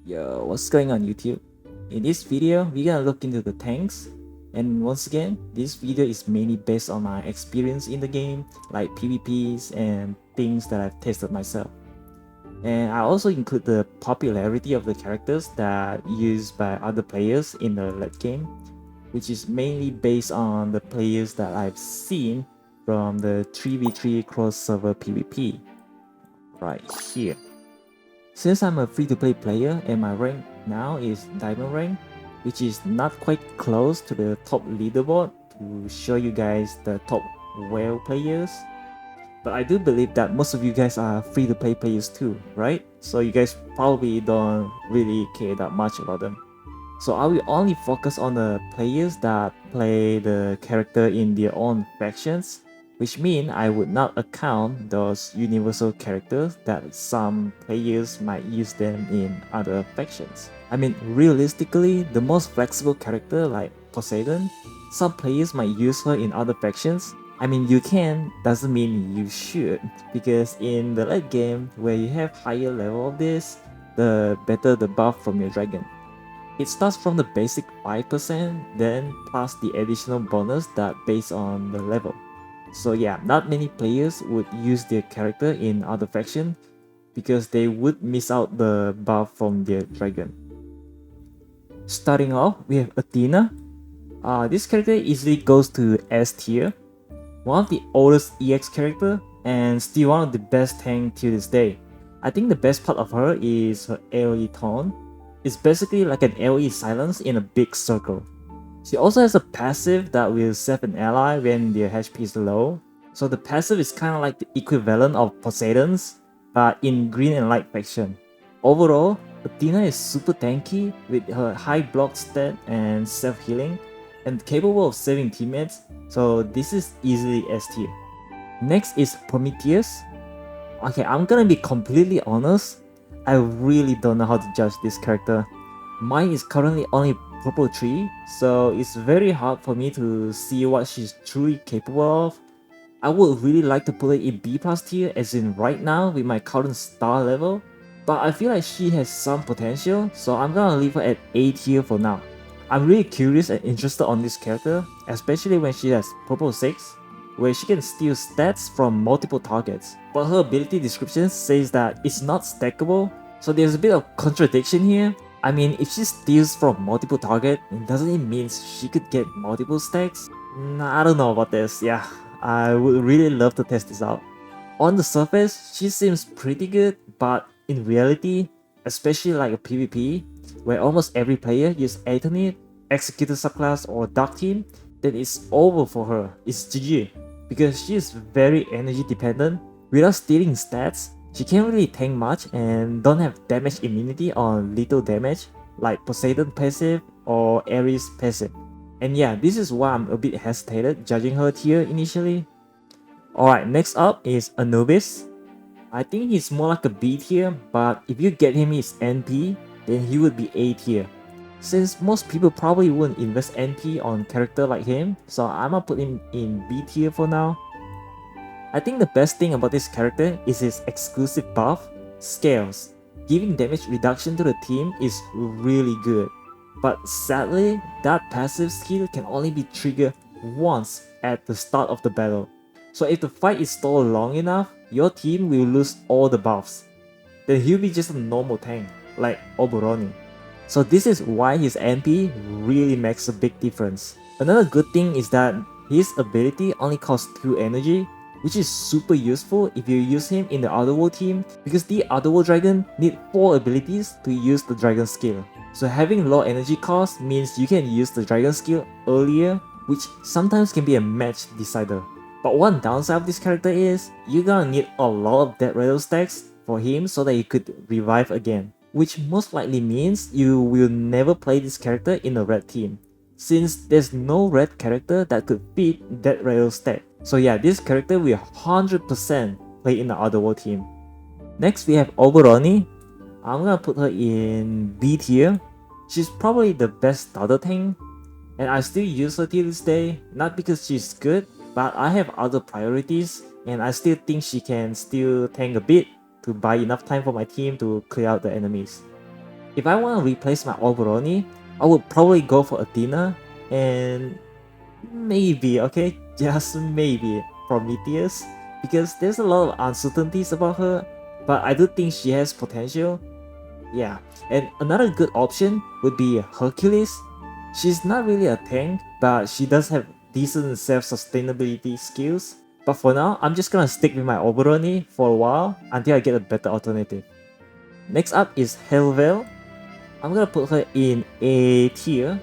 Yo, what's going on YouTube? In this video, we're gonna look into the tanks. And once again, this video is mainly based on my experience in the game, like PvPs and things that I've tested myself. And I also include the popularity of the characters that used by other players in the late game, which is mainly based on the players that I've seen from the 3v3 cross-server PvP, right here. Since I'm a free-to-play player and my rank now is Diamond rank, which is not quite close to the top leaderboard to show you guys the top WoW players. But I do believe that most of you guys are free-to-play players too, right? So you guys probably don't really care that much about them. So I will only focus on the players that play the character in their own factions, which means I would not account those universal characters that some players might use them in other factions. I mean, realistically, the most flexible character like Poseidon, some players might use her in other factions. I mean, you can, doesn't mean you should, because in the late game, where you have higher level of this, the better the buff from your dragon. It starts from the basic 5%, then plus the additional bonus that based on the level. So yeah, not many players would use their character in other faction because they would miss out the buff from their dragon. Starting off, we have Athena. This character easily goes to S tier. One of the oldest EX character and still one of the best tank till this day. I think the best part of her is her AoE tone. It's basically like an AoE silence in a big circle. She also has a passive that will save an ally when their HP is low. So the passive is kind of like the equivalent of Poseidon's, but in green and light faction. Overall, Athena is super tanky with her high block stat and self-healing, and capable of saving teammates, so this is easily S tier. Next is Prometheus. Okay, I'm gonna be completely honest, I really don't know how to judge this character. Mine is currently only purple 3, so it's very hard for me to see what she's truly capable of. I would really like to put it in B+ tier as in right now with my current star level, but I feel like she has some potential, so I'm gonna leave her at A tier for now. I'm really curious and interested on this character, especially when she has purple 6, where she can steal stats from multiple targets, but her ability description says that it's not stackable, so there's a bit of contradiction here. I mean, if she steals from multiple targets, doesn't it mean she could get multiple stacks? Nah, I don't know about this, yeah, I would really love to test this out. On the surface, she seems pretty good, but in reality, especially like a PvP, where almost every player uses Aeternit, Executor subclass or Dark Team, then it's over for her, it's GG. Because she is very energy dependent, without stealing stats, she can't really tank much and don't have damage immunity on lethal damage like Poseidon passive or Ares passive. And yeah, this is why I'm a bit hesitated judging her tier initially. Alright, next up is Anubis. I think he's more like a B tier, but if you get him his NP, then he would be A tier. Since most people probably wouldn't invest NP on character like him, so I'ma put him in B tier for now. I think the best thing about this character is his exclusive buff, Scales. Giving damage reduction to the team is really good, but sadly, that passive skill can only be triggered once at the start of the battle. So if the fight is stalled long enough, your team will lose all the buffs. Then he'll be just a normal tank, like Oboroni. So this is why his NP really makes a big difference. Another good thing is that his ability only costs 2 energy, which is super useful if you use him in the Otherworld team, because the Otherworld Dragon need 4 abilities to use the Dragon skill. So having low energy cost means you can use the Dragon skill earlier, which sometimes can be a match decider. But one downside of this character is, you're gonna need a lot of Dead Rattle stacks for him so that he could revive again, which most likely means you will never play this character in a red team, since there's no red character that could beat Dead Rattle stack. So yeah, this character will 100% play in the Otherworld team. Next we have Oboroni. I'm gonna put her in B tier. She's probably the best starter tank, and I still use her till this day, not because she's good, but I have other priorities, and I still think she can still tank a bit to buy enough time for my team to clear out the enemies. If I want to replace my Oberoni, I would probably go for Athena and maybe, okay, just maybe Prometheus, because there's a lot of uncertainties about her, but I do think she has potential. Yeah, and another good option would be Hercules. She's not really a tank, but she does have decent self-sustainability skills. But for now, I'm just gonna stick with my Oberoni for a while until I get a better alternative. Next up is Helvel. I'm gonna put her in A tier.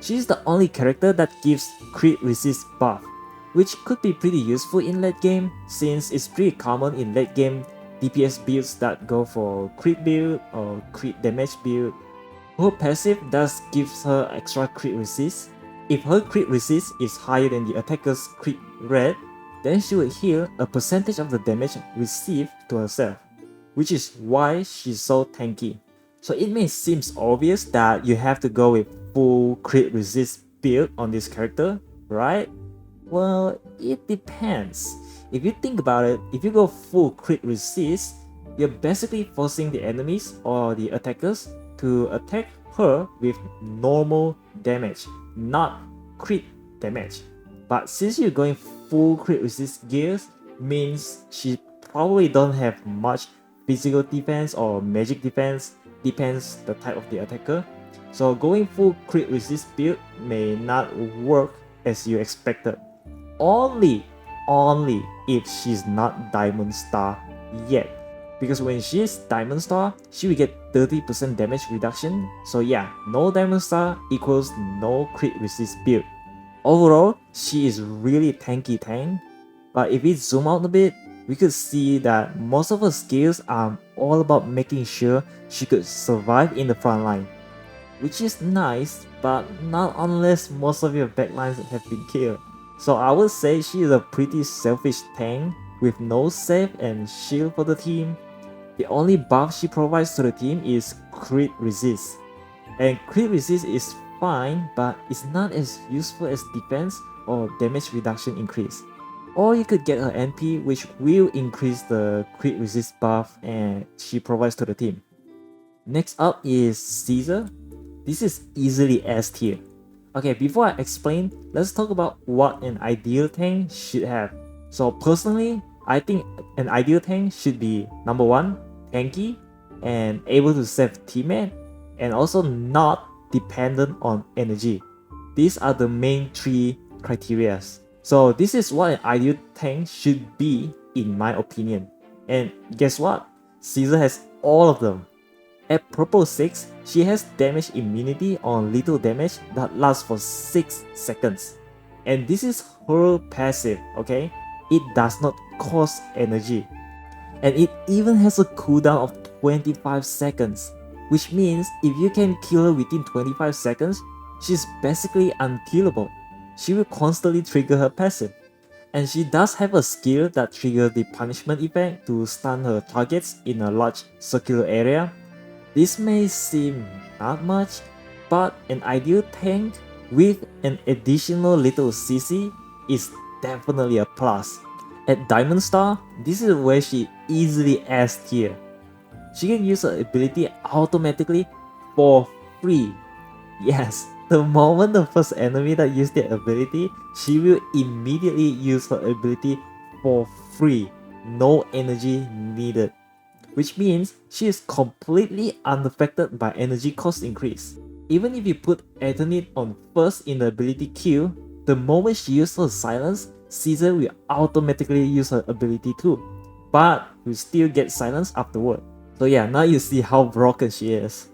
She's the only character that gives crit resist buff, which could be pretty useful in late game since it's pretty common in late game DPS builds that go for crit build or crit damage build. Her passive does gives her extra crit resist. If her crit resist is higher than the attacker's crit rate, then she will heal a percentage of the damage received to herself, which is why she's so tanky. So it may seem obvious that you have to go with full crit resist build on this character, right? Well, it depends. If you think about it, if you go full crit resist, you're basically forcing the enemies or the attackers to attack her with normal damage, not crit damage. But since you're going full crit resist gears, means she probably don't have much physical defense or magic defense, depends the type of the attacker. So going full crit resist build may not work as you expected. Only if she's not Diamond Star yet. Because when she's Diamond Star, she will get 30% damage reduction. So yeah, no Diamond Star equals no crit resist build. Overall, she is really tanky tank. But if we zoom out a bit, we could see that most of her skills are all about making sure she could survive in the front line. Which is nice, but not unless most of your backlines have been killed. So I would say she is a pretty selfish tank with no save and shield for the team. The only buff she provides to the team is crit resist. And crit resist is fine, but it's not as useful as defense or damage reduction increase. Or you could get her NP, which will increase the crit resist buff and she provides to the team. Next up is Caesar. This is easily S tier. Okay, before I explain, let's talk about what an ideal tank should have. So personally, I think an ideal tank should be number 1, tanky and able to save teammate, and also not dependent on energy. These are the main 3 criteria. So this is what an ideal tank should be in my opinion. And guess what? Caesar has all of them. At Purple 6, she has damage immunity on lethal damage that lasts for 6 seconds. And this is her passive, okay? It does not cost energy. And it even has a cooldown of 25 seconds, which means if you can kill her within 25 seconds, she's basically unkillable. She will constantly trigger her passive. And she does have a skill that triggers the punishment effect to stun her targets in a large circular area. This may seem not much, but an ideal tank with an additional little CC is definitely a plus. At Diamond Star, this is where she easily S tier. She can use her ability automatically for free. Yes, the moment the first enemy that uses their ability, she will immediately use her ability for free. No energy needed. Which means she is completely unaffected by energy cost increase. Even if you put Eternit on first in the ability queue, the moment she uses her silence, Caesar will automatically use her ability too, but will still get silence afterward. So yeah, now you see how broken she is.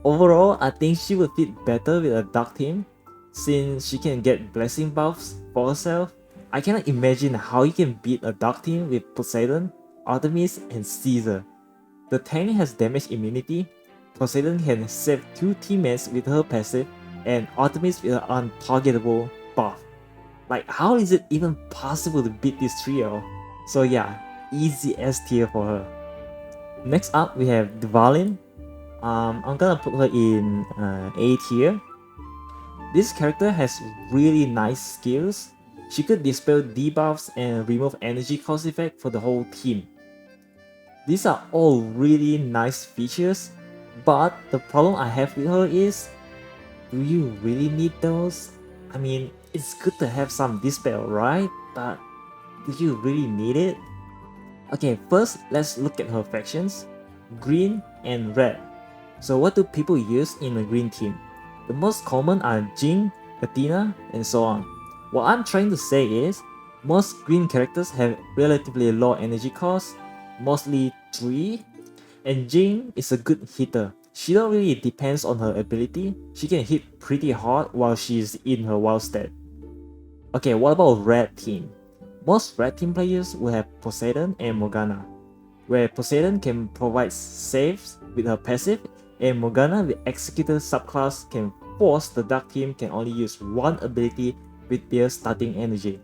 Overall, I think she would fit better with a dark team, since she can get blessing buffs for herself. I cannot imagine how you can beat a dark team with Poseidon, Artemis, and Caesar. The tank has damage immunity, Poseidon can save 2 teammates with her passive, and Artemis with her untargetable buff. Like, how is it even possible to beat this trio? So yeah, easy S tier for her. Next up, we have Dvalin. I'm gonna put her in A tier. This character has really nice skills. She could dispel debuffs and remove energy cost effect for the whole team. These are all really nice features, But the problem I have with her is, do you really need those? I mean, it's good to have some dispel, right? But do you really need it? Okay, first let's look at her factions, green and red. So what do people use in the green team? The most common are Jing, Athena, and so on. What I'm trying to say is, most green characters have relatively low energy cost, mostly 3, and Jing is a good hitter. She don't really depends on her ability, she can hit pretty hard while she's in her wild state. Okay, what about red team? Most red team players will have Poseidon and Morgana, where Poseidon can provide saves with her passive, and Morgana with Executor subclass can force the dark team can only use one ability with their starting energy.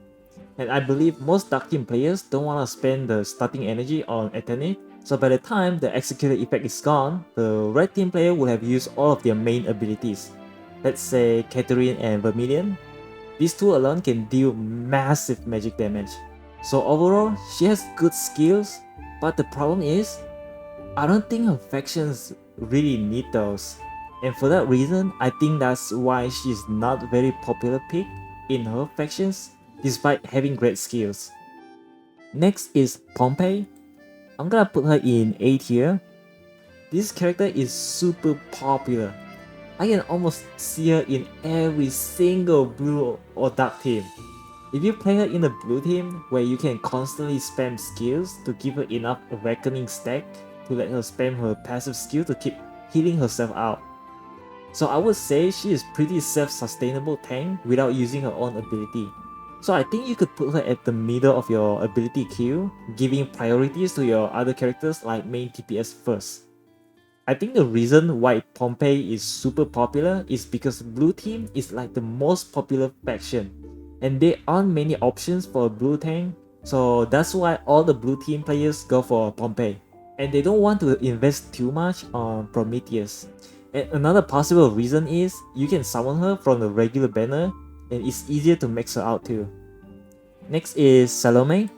And I believe most dark team players don't want to spend the starting energy on Eternity, so by the time the Executor effect is gone, the red team player will have used all of their main abilities. Let's say Catherine and Vermilion. These two alone can deal massive magic damage. So overall, she has good skills, but the problem is, I don't think her factions really need those. And for that reason, I think that's why she's not very popular pick in her factions, despite having great skills. Next is Pompey. I'm gonna put her in A tier. This character is super popular. I can almost see her in every single blue or dark team. If you play her in the blue team, where you can constantly spam skills to give her enough awakening stack to let her spam her passive skill to keep healing herself out. So I would say she is pretty self-sustainable tank without using her own ability. So I think you could put her at the middle of your ability queue, giving priorities to your other characters like main TPS first. I think the reason why Pompey is super popular is because blue team is like the most popular faction, and there aren't many options for a blue tank, so that's why all the blue team players go for Pompey, and they don't want to invest too much on Prometheus. And another possible reason is you can summon her from the regular banner, and it's easier to max her out too. Next is Salome.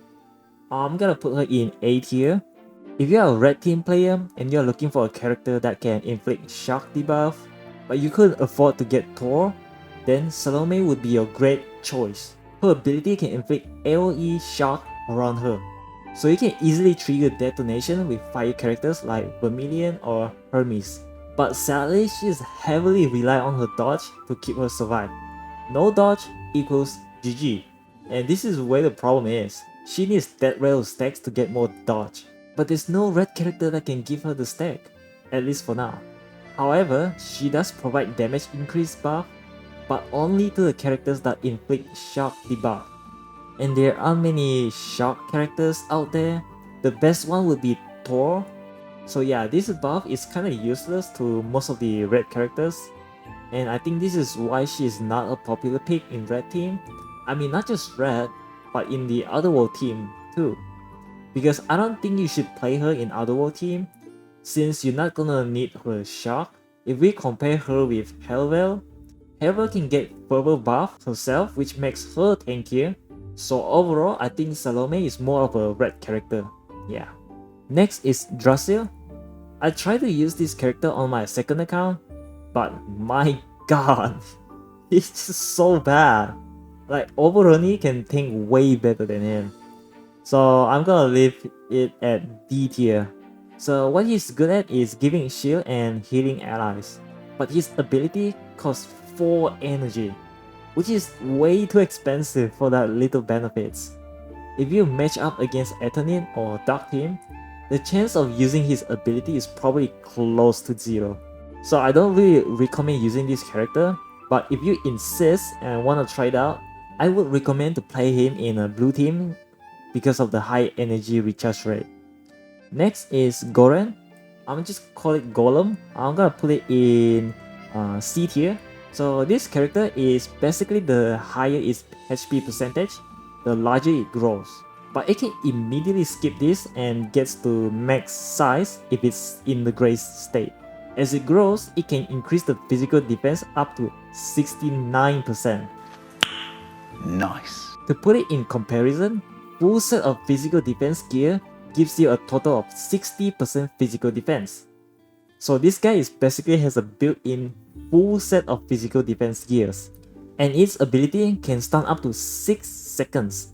I'm gonna put her in A tier. If you're a red team player and you're looking for a character that can inflict shock debuff, but you couldn't afford to get Thor, then Salome would be your great choice. Her ability can inflict AoE shock around her, so you can easily trigger detonation with fire characters like Vermilion or Hermes. But sadly, she is heavily reliant on her dodge to keep her survive. No dodge equals GG. And this is where the problem is. She needs death rattle stacks to get more dodge. But there's no red character that can give her the stack, at least for now. However, she does provide damage increase buff, but only to the characters that inflict shock debuff. And there aren't many shock characters out there. The best one would be Thor. So yeah, this buff is kinda useless to most of the red characters. And I think this is why she is not a popular pick in red team. I mean, not just red, but in the Otherworld team too. Because I don't think you should play her in Otherworld team, since you're not gonna need her shock. If we compare her with Helvel, Helvel can get further buff herself, which makes her tankier. So overall, I think Salome is more of a red character. Yeah. Next is Drasil. I tried to use this character on my second account, but my god, it's just so bad. Like, Oboroni can tank way better than him. So I'm gonna leave it at D tier. So what he's good at is giving shield and healing allies, but his ability costs 4 energy, which is way too expensive for that little benefits. If you match up against Eternit or Dark Team, the chance of using his ability is probably close to 0. So I don't really recommend using this character, but if you insist and want to try it out, I would recommend to play him in a blue team because of the high energy recharge rate. Next is Goran. I'm just call it Golem. I'm gonna put it in C tier. So this character is basically the higher its HP percentage, the larger it grows. But it can immediately skip this and gets to max size if it's in the grace state. As it grows, it can increase the physical defense up to 69%. Nice. To put it in comparison, full set of physical defense gear gives you a total of 60% physical defense. So this guy is basically has a built-in full set of physical defense gears, and its ability can stun up to 6 seconds,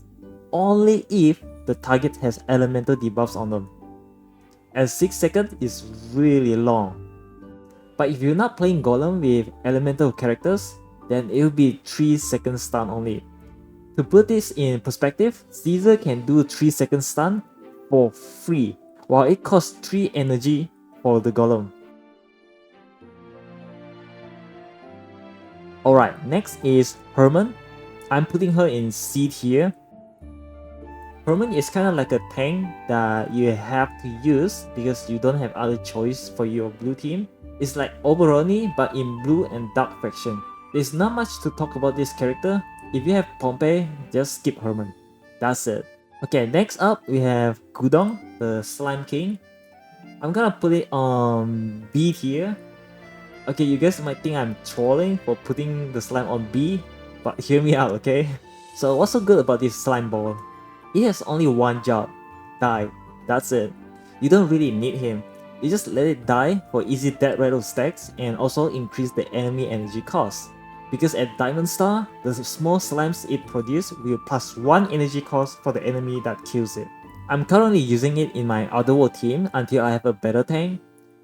only if the target has elemental debuffs on them. And 6 seconds is really long. But if you're not playing Golem with elemental characters, then it will be 3 seconds stun only. To put this in perspective, Caesar can do 3 seconds stun for free, while it costs 3 energy for the Golem. Alright, next is Hermann. I'm putting her in C tier. Hermann is kind of like a tank that you have to use because you don't have other choice for your blue team. It's like Oberoni but in blue and dark faction. There's not much to talk about this character. If you have Pompey, just skip Hermann. That's it. Okay, next up we have Gudong, the Slime King. I'm gonna put it on B tier. Okay, you guys might think I'm trolling for putting the slime on B, but hear me out, okay? So what's so good about this slime ball? It has only one job, die. That's it. You don't really need him. You just let it die for easy death rattle stacks and also increase the enemy energy cost. Because at Diamond Star, the small slimes it produces will plus 1 energy cost for the enemy that kills it. I'm currently using it in my Otherworld team until I have a better tank.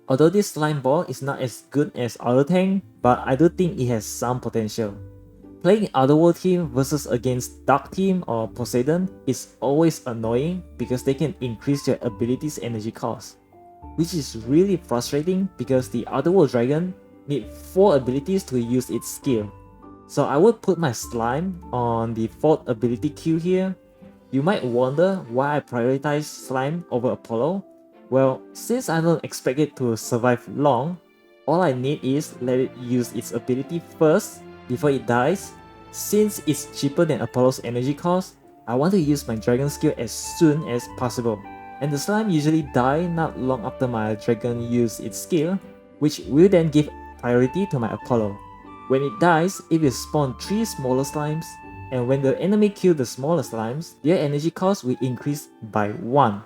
Although this slime ball is not as good as other tank, but I do think it has some potential. Playing Otherworld team versus against Dark team or Poseidon is always annoying because they can increase your ability's energy cost, which is really frustrating because the Otherworld dragon need 4 abilities to use its skill. So I would put my slime on the 4th ability queue here. You might wonder why I prioritize slime over Apollo. Well, since I don't expect it to survive long, all I need is let it use its ability first before it dies. Since it's cheaper than Apollo's energy cost, I want to use my dragon skill as soon as possible. And the slime usually die not long after my dragon use its skill, which will then give priority to my Apollo. When it dies, it will spawn 3 smaller slimes, and when the enemy kills the smaller slimes, their energy cost will increase by 1.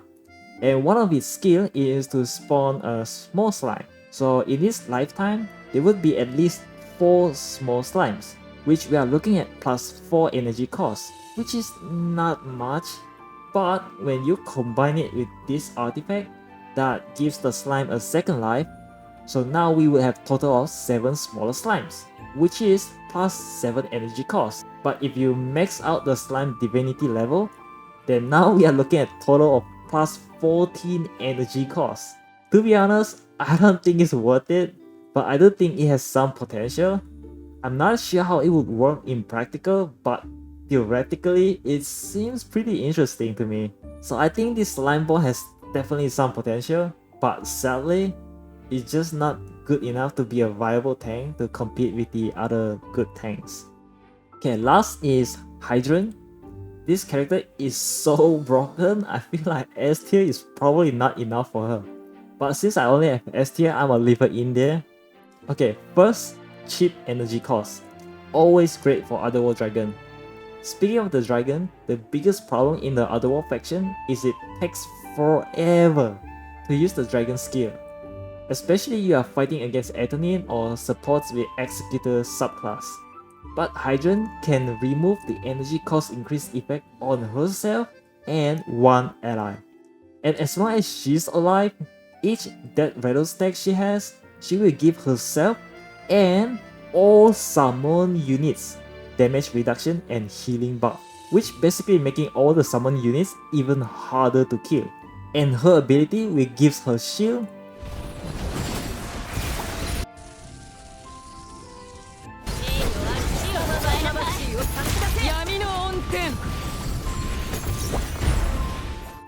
And one of its skill is to spawn a small slime. So in its lifetime, there would be at least 4 small slimes, which we are looking at plus 4 energy cost, which is not much. But when you combine it with this artifact that gives the slime a second life, so now we will have total of 7 smaller slimes, which is plus 7 energy cost. But if you max out the slime divinity level, then now we are looking at total of plus 14 energy cost. To be honest, I don't think it's worth it, but I do think it has some potential. I'm not sure how it would work in practical, but theoretically it seems pretty interesting to me. So I think this slime ball has definitely some potential, but sadly, it's just not good enough to be a viable tank to compete with the other good tanks. Okay, last is Hydron. This character is so broken, I feel like S tier is probably not enough for her. But since I only have S tier, I'ma leave her in there. Okay, first, cheap energy cost. Always great for Otherworld Dragon. Speaking of the dragon, the biggest problem in the Otherworld faction is it takes forever to use the dragon skill. Especially you are fighting against Aetonine or supports with Executor subclass. But Hydron can remove the energy cost increase effect on herself and one ally. And as long as she's alive, each death rattle stack she has, she will give herself and all summon units damage reduction and healing buff, which basically making all the summon units even harder to kill. And her ability will give her shield,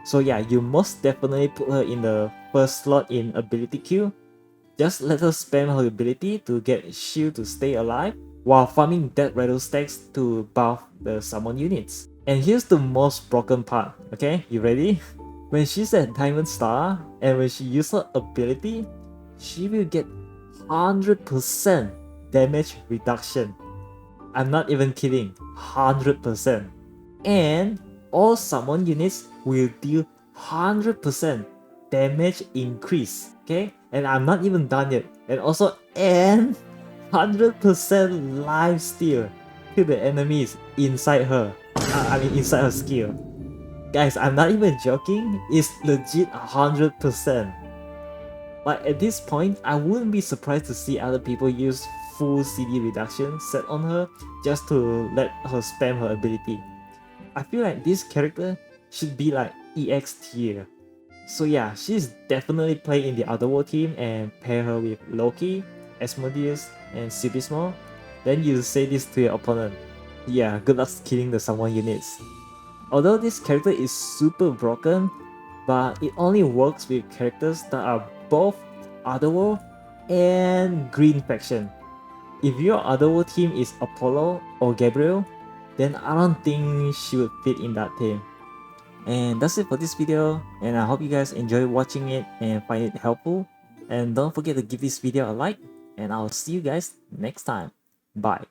so yeah, you most definitely put her in the first slot in ability queue. Just let her spam her ability to get shield to stay alive while farming death rattle stacks to buff the summon units. And here's the most broken part, okay? You ready? When she's at Diamond Star and when she uses her ability, she will get 100% damage reduction. I'm not even kidding, 100%. And all summon units will deal 100% damage increase, okay? and I'm not even done yet. And also, and 100% life steal to the enemies inside her. I mean, inside her skill. Guys, I'm not even joking. It's legit 100%. Like at this point, I wouldn't be surprised to see other people use full CD reduction set on her just to let her spam her ability. I feel like this character should be like EX tier. So yeah, she's definitely play in the Otherworld team and pair her with Loki, Asmodeus, and Cibismo. Then you say this to your opponent. Yeah, good luck killing the summon units. Although this character is super broken, but it only works with characters that are both Otherworld and Green Faction. If your Otherworld team is Apollo or Gabriel, then I don't think she would fit in that team. And that's it for this video, and I hope you guys enjoy watching it and find it helpful. And don't forget to give this video a like, and I'll see you guys next time. Bye.